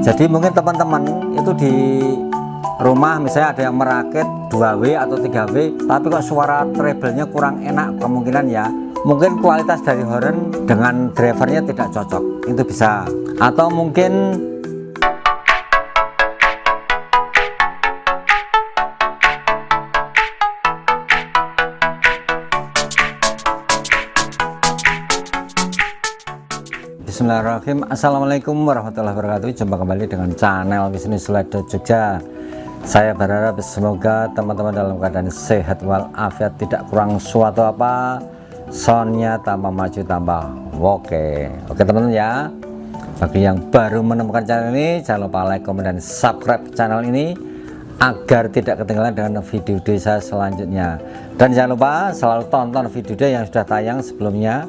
Jadi mungkin teman-teman itu di rumah misalnya ada yang merakit 2W atau 3W tapi kok suara treble-nya kurang enak, kemungkinan ya mungkin kualitas dari horn dengan drivernya tidak cocok, itu bisa. Atau mungkin Bismillahirrahmanirrahim. Assalamualaikum warahmatullahi wabarakatuh. Jumpa kembali dengan channel Bisnis Slido Jogja. Saya berharap semoga teman-teman dalam keadaan sehat walafiat, tidak kurang suatu apa, soundnya tambah maju tambah oke teman-teman ya. Bagi yang baru menemukan channel ini, jangan lupa like, komen, dan subscribe channel ini agar tidak ketinggalan dengan video-video saya selanjutnya. Dan jangan lupa selalu tonton video-video yang sudah tayang sebelumnya,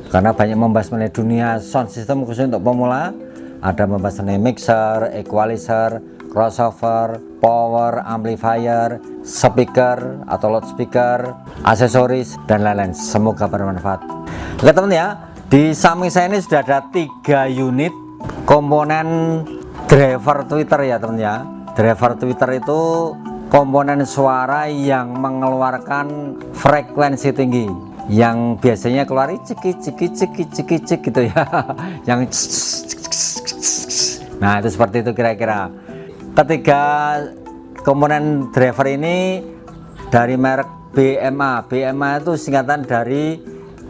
karena banyak membahas mengenai dunia sound system khusus untuk pemula. Ada membahas mengenai mixer, equalizer, crossover, power amplifier, speaker atau loudspeaker, aksesoris, dan lain-lain. Semoga bermanfaat. Oke teman ya, di samping saya ini sudah ada 3 unit komponen driver tweeter ya teman ya. Driver tweeter itu komponen suara yang mengeluarkan frekuensi tinggi, yang biasanya keluar ciki gitu ya, yang nah itu seperti itu kira-kira. Ketiga komponen driver ini dari merek BMA. BMA itu singkatan dari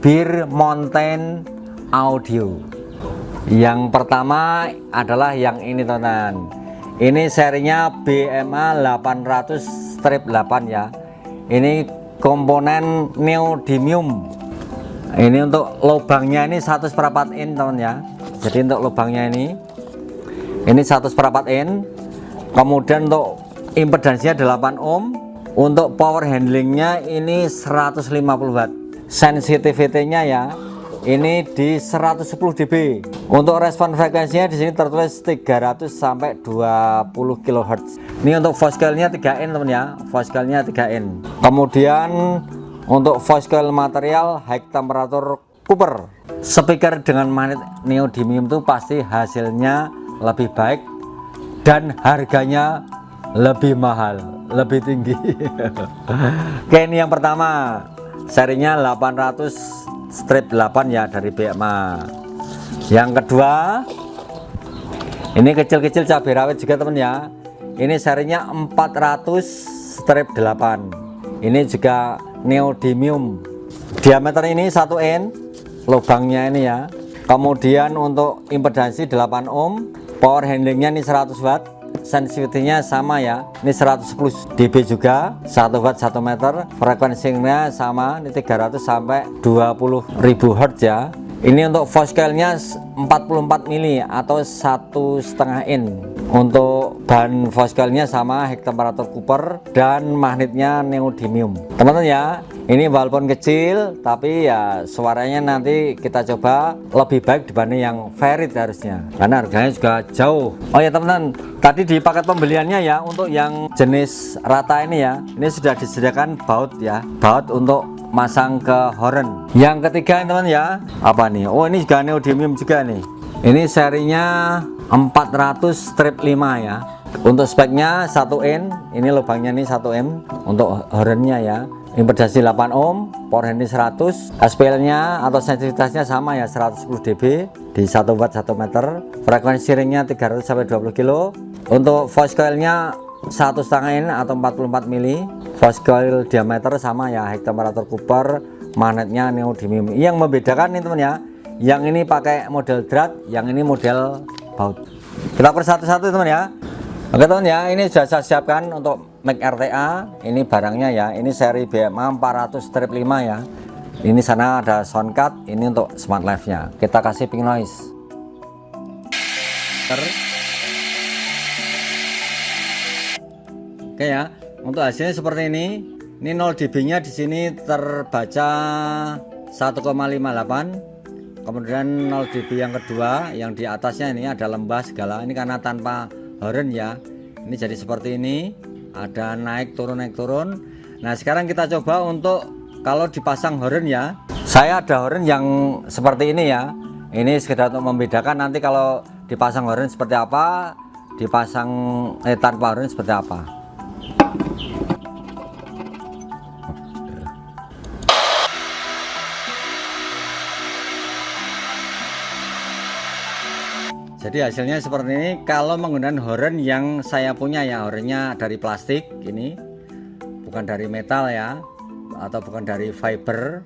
Beer Mountain Audio. Yang pertama adalah yang ini teman-teman. Ini serinya BMA 800-8 ya. Ini komponen neodymium. Ini untuk lubangnya ini 1/4 in teman ya. Jadi untuk lubangnya ini 1/4 in. Kemudian untuk impedansinya 8 ohm. Untuk power handlingnya ini 150 watt. Sensitivity-nya ya ini di 110 dB. Untuk respon frekuensinya di sini tertulis 300 sampai 20 kHz. Ini untuk voice coil-nya 3 in teman ya. Voice coil-nya 3 in. Kemudian untuk voice coil material high temperature copper. Speaker dengan magnet neodymium itu pasti hasilnya lebih baik dan harganya lebih mahal, lebih tinggi. Oke, ini yang pertama, serinya 800-8 ya dari BMA. Yang kedua, ini kecil-kecil cabai rawit juga teman ya. Ini serinya 400-8. Ini juga neodymium. Diameter ini 1 in, lubangnya ini ya. Kemudian untuk impedansi 8 ohm, power handlingnya ini 100 watt. Sensitivity-nya sama ya, ini 110 dB juga, 1 watt 1 meter. Frekuensinya sama, ini 300 sampai 20.000 Hz ya. Ini untuk voice coil-nya 44 mili atau 1,5 in. Untuk bahan voice coil-nya sama, high temperature copper, dan magnetnya neodymium. Teman-teman ya, ini walaupun kecil tapi ya suaranya nanti kita coba lebih baik dibanding yang Ferrit harusnya, karena harganya juga jauh. Oh ya teman-teman, tadi di paket pembeliannya ya, untuk yang jenis rata ini ya, ini sudah disediakan baut ya, baut untuk masang ke horn. Yang ketiga teman ya, apa nih? Oh ini juga neodymium juga nih. Ini serinya 400-5 ya. Untuk speknya 1 in, ini lubangnya nih 1 in untuk hornnya ya. Impedansi 8 ohm, power handling 100, SPL-nya atau sensitivitasnya sama ya, 110 dB di 1 watt 1 meter. Frekuensi ringnya 300 sampai 20 kilo. Untuk voice coil-nya 1,5 in atau 44 mili. Voice coil diameter sama ya, high temperature copper, magnetnya neodymium. Yang membedakan nih teman ya, yang ini pakai model drat, yang ini model baut. Kita per satu-satu teman ya. Oke teman ya, ini sudah saya siapkan untuk mic RTA. Ini barangnya ya, ini seri BMA 400-5 ya. Ini sana ada sound card, ini untuk smart live nya. Kita kasih pink noise. Oke ya, untuk hasilnya seperti ini. Ini 0 dB nya di sini terbaca 1,58. Kemudian 0 dB yang kedua, yang di atasnya ini ada lembah segala. Ini karena tanpa horn ya. Ini jadi seperti ini, ada naik turun naik turun. Nah sekarang kita coba untuk kalau dipasang horn ya. Saya ada horn yang seperti ini ya. Ini sekedar untuk membedakan, nanti kalau dipasang horn seperti apa, dipasang tanpa horn seperti apa. Jadi hasilnya seperti ini kalau menggunakan horn yang saya punya ya, hornnya dari plastik ini, bukan dari metal ya, atau bukan dari fiber.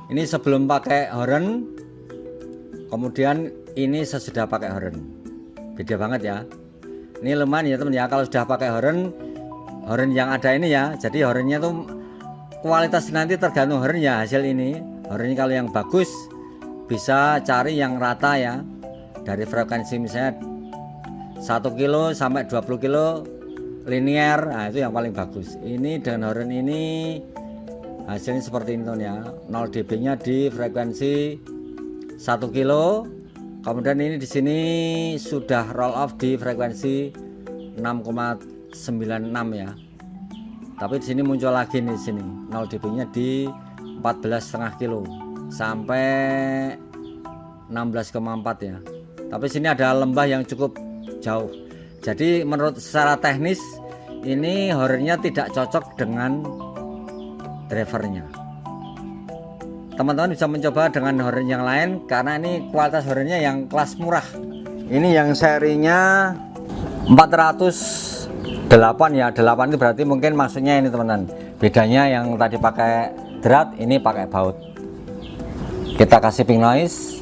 Ini sebelum pakai horn, kemudian ini sesudah pakai horn, beda banget ya. Ini lumayan ya teman ya, kalau sudah pakai horn yang ada ini ya, jadi hornnya tuh kualitas nanti tergantung hornnya. Hasil ini hornnya kalau yang bagus bisa cari yang rata ya, dari frekuensi misalnya 1 kilo sampai 20 kilo linear, nah itu yang paling bagus. Ini dengan horn ini hasilnya seperti ini ya, 0 dB nya di frekuensi 1 kilo, kemudian ini di sini sudah roll off di frekuensi 6,96 ya, tapi di sini muncul lagi nih, di sini 0 dB nya di 14,5 kilo sampai 16,4 ya. Tapi sini ada lembah yang cukup jauh. Jadi menurut secara teknis ini hornnya tidak cocok dengan drivernya. Teman-teman bisa mencoba dengan horn yang lain karena ini kualitas hornnya yang kelas murah. Ini yang serinya 408 ya. 8 itu berarti mungkin maksudnya ini teman-teman. Bedanya yang tadi pakai drat, ini pakai baut. Kita kasih pink noise.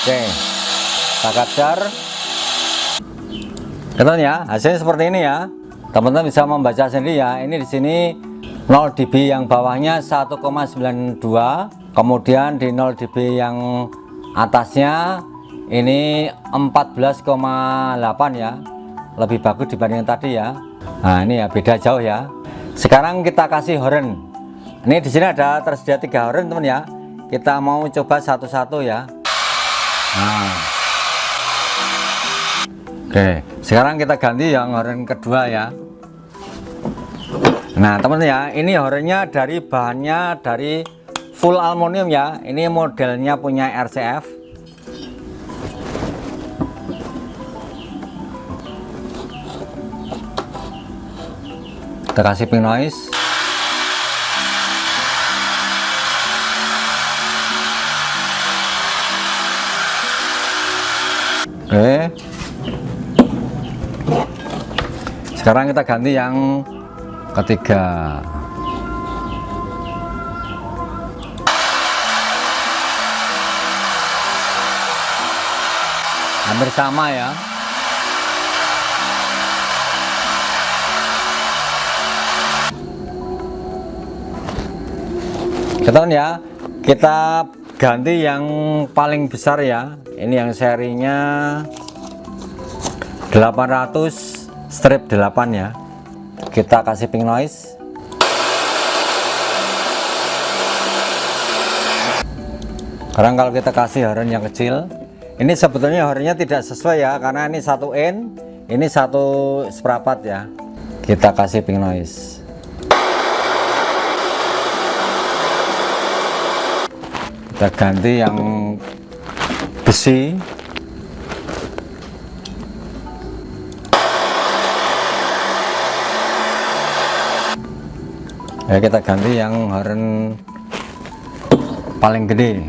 Oke, kita capture. Teman ya, hasilnya seperti ini ya. Teman-teman bisa membaca sendiri ya. Ini di sini 0 dB yang bawahnya 1,92, kemudian di 0 dB yang atasnya ini 14,8 ya. Lebih bagus dibanding tadi ya. Nah, ini ya beda jauh ya. Sekarang kita kasih horn. Ini di sini ada tersedia 3 horn teman ya. Kita mau coba satu-satu ya. Nah. Oke, sekarang kita ganti yang horn kedua ya. Nah teman-teman ya, ini hornnya dari bahannya dari full aluminium ya. Ini modelnya punya RCF. Kita kasih pink noise. Oke. Sekarang kita ganti yang ketiga. Hampir sama ya. Kita ganti yang paling besar ya. Ini yang serinya 800/8 ya. Kita kasih pink noise. Sekarang kalau kita kasih horn yang kecil, ini sebetulnya hornnya tidak sesuai ya, karena ini 1 in, ini 1 seperempat ya. Kita kasih pink noise. Kita ganti yang besi. Ya, kita ganti yang horn paling gede.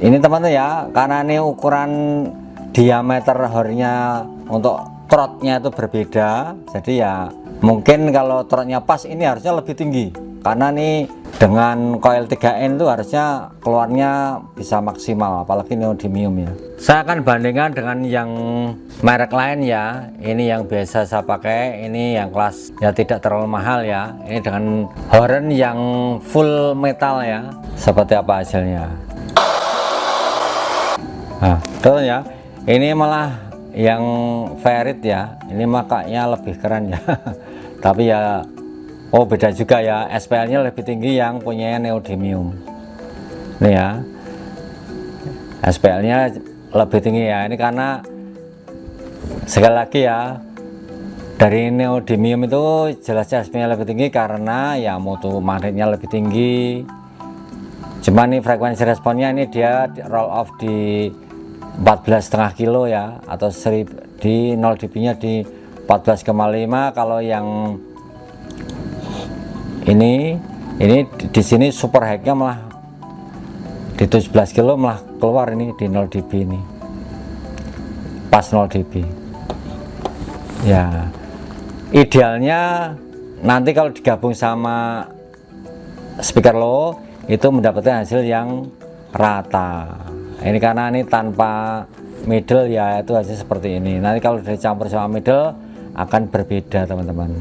Ini teman-teman ya, karena ini ukuran diameter hornnya untuk trotnya itu berbeda, jadi ya mungkin kalau trotnya pas ini harusnya lebih tinggi, karena nih dengan coil 3N itu harusnya keluarnya bisa maksimal, apalagi neodymium ya. Saya akan bandingkan dengan yang merek lain ya. Ini yang biasa saya pakai, ini yang kelas ya tidak terlalu mahal ya. Ini dengan horn yang full metal ya. Seperti apa hasilnya? Nah, betul ya. Ini malah yang ferrit ya. Ini makanya lebih keren ya. Tapi ya, oh beda juga ya, SPL nya lebih tinggi yang punya neodymium. Ini ya, SPL nya lebih tinggi ya. Ini karena sekali lagi ya, Dari neodymium itu jelas-jelas SP-nya lebih tinggi karena ya mutu magnetnya lebih tinggi. Cuma nih frekuensi responnya ini dia roll off di 14,5 kilo ya, atau di 0 dB nya di 14,5. Kalau yang ini di sini super high nya malah di 17 kilo malah keluar ini di 0 dB ini, pas 0 dB ya. Idealnya nanti kalau digabung sama speaker low itu mendapatkan hasil yang rata. Ini karena ini tanpa middle ya, itu hasil seperti ini. Nanti kalau dicampur sama middle akan berbeda teman-teman.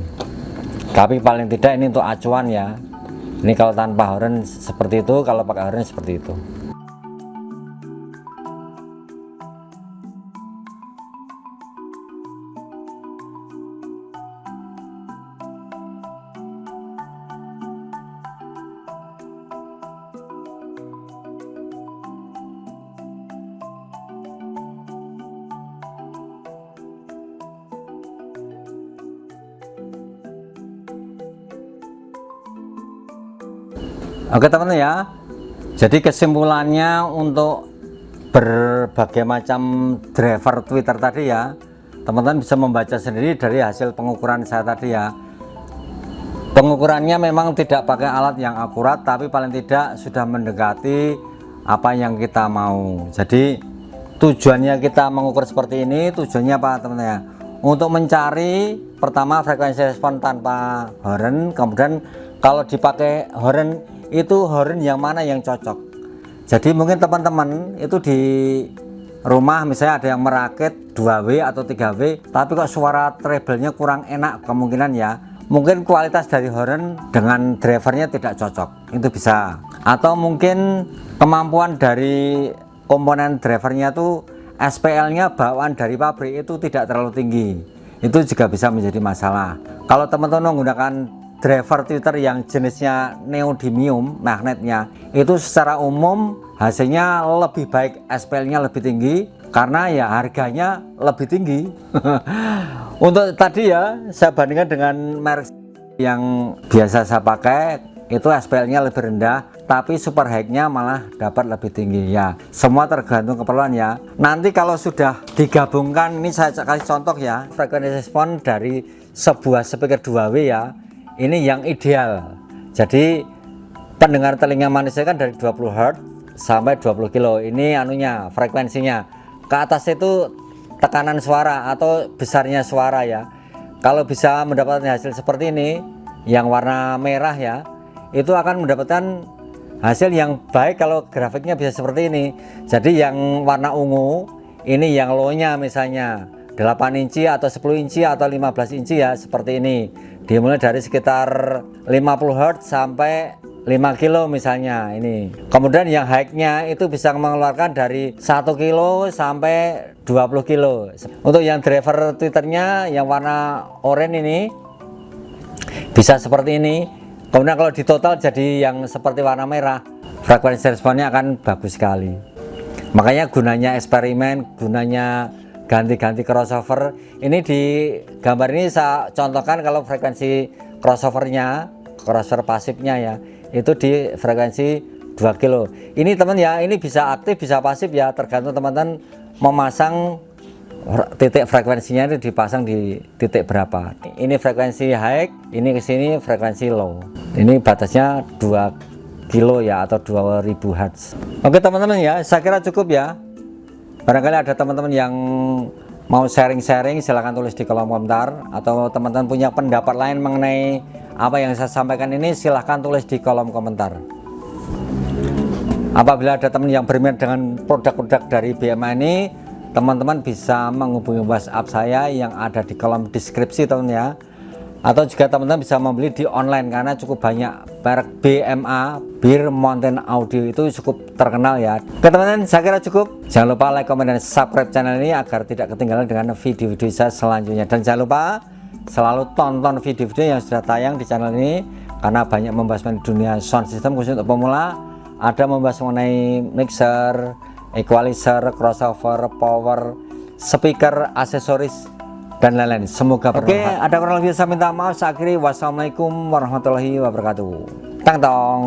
Tapi paling tidak ini untuk acuan ya. Ini kalau tanpa horn seperti itu, kalau pakai horn seperti itu. Oke teman-teman ya, jadi kesimpulannya untuk berbagai macam driver tweeter tadi ya, teman-teman bisa membaca sendiri dari hasil pengukuran saya tadi ya. Pengukurannya memang tidak pakai alat yang akurat, tapi paling tidak sudah mendekati apa yang kita mau. Jadi tujuannya kita mengukur seperti ini, tujuannya apa teman-teman ya? Untuk mencari pertama frekuensi respon tanpa horn, kemudian kalau dipakai horn itu horn yang mana yang cocok. Jadi mungkin teman-teman itu di rumah misalnya ada yang merakit 2W atau 3W, tapi kok suara treble-nya kurang enak, kemungkinan ya mungkin kualitas dari horn dengan drivernya tidak cocok, itu bisa. Atau mungkin kemampuan dari komponen drivernya tuh SPL-nya bawaan dari pabrik itu tidak terlalu tinggi, itu juga bisa menjadi masalah. Kalau teman-teman menggunakan driver tweeter yang jenisnya neodymium magnetnya, itu secara umum hasilnya lebih baik, SPL-nya lebih tinggi karena ya harganya lebih tinggi. Untuk tadi ya saya bandingkan dengan merek yang biasa saya pakai, itu SPL-nya lebih rendah tapi super high-nya malah dapat lebih tinggi ya. Semua tergantung keperluan ya. Nanti kalau sudah digabungkan, ini saya kasih contoh ya, frekuensi respon dari sebuah speaker 2W ya, ini yang ideal. Jadi pendengar telinga manusia kan dari 20 Hz sampai 20 kilo. Ini anunya, frekuensinya. Ke atas itu tekanan suara atau besarnya suara ya. Kalau bisa mendapatkan hasil seperti ini yang warna merah ya, itu akan mendapatkan hasil yang baik kalau grafiknya bisa seperti ini. Jadi yang warna ungu ini yang low-nya misalnya 8 inci atau 10 inci atau 15 inci ya, seperti ini. Dimulai dari sekitar 50 Hz sampai 5 kilo misalnya ini. Kemudian yang high-nya itu bisa mengeluarkan dari 1 kilo sampai 20 kilo. Untuk yang driver tweeternya yang warna oranye ini bisa seperti ini. Kemudian kalau di total jadi yang seperti warna merah, frekuensi responnya akan bagus sekali. Makanya gunanya eksperimen, gunanya ganti-ganti crossover. Ini di gambar ini saya contohkan kalau frekuensi crossovernya, crossover pasifnya ya, itu di frekuensi 2 kilo. Ini teman ya, ini bisa aktif bisa pasif ya, tergantung teman-teman memasang titik frekuensinya itu dipasang di titik berapa. Ini frekuensi high, ini ke sini frekuensi low. Ini batasnya 2 kilo ya, atau 2000 Hz. Oke teman-teman ya, saya kira cukup ya. Barangkali ada teman-teman yang mau sharing-sharing, silahkan tulis di kolom komentar. Atau teman-teman punya pendapat lain mengenai apa yang saya sampaikan ini, silahkan tulis di kolom komentar. Apabila ada teman yang berminat dengan produk-produk dari BMA ini, teman-teman bisa menghubungi WhatsApp saya yang ada di kolom deskripsi teman ya. Atau juga teman-teman bisa membeli di online karena cukup banyak merek BMA, Beer Mountain Audio itu cukup terkenal ya. Oke teman-teman, saya kira cukup. Jangan lupa like, komen, dan subscribe channel ini agar tidak ketinggalan dengan video-video saya selanjutnya. Dan jangan lupa selalu tonton video-video yang sudah tayang di channel ini karena banyak membahas mengenai dunia sound system khusus untuk pemula. Ada membahas mengenai mixer, equalizer, crossover, power, speaker, aksesoris, dan lain-lain. Semoga bermanfaat. Oke, ada kurang lebih saya minta maaf. Saya akhiri, wassalamualaikum warahmatullahi wabarakatuh. Tang tong.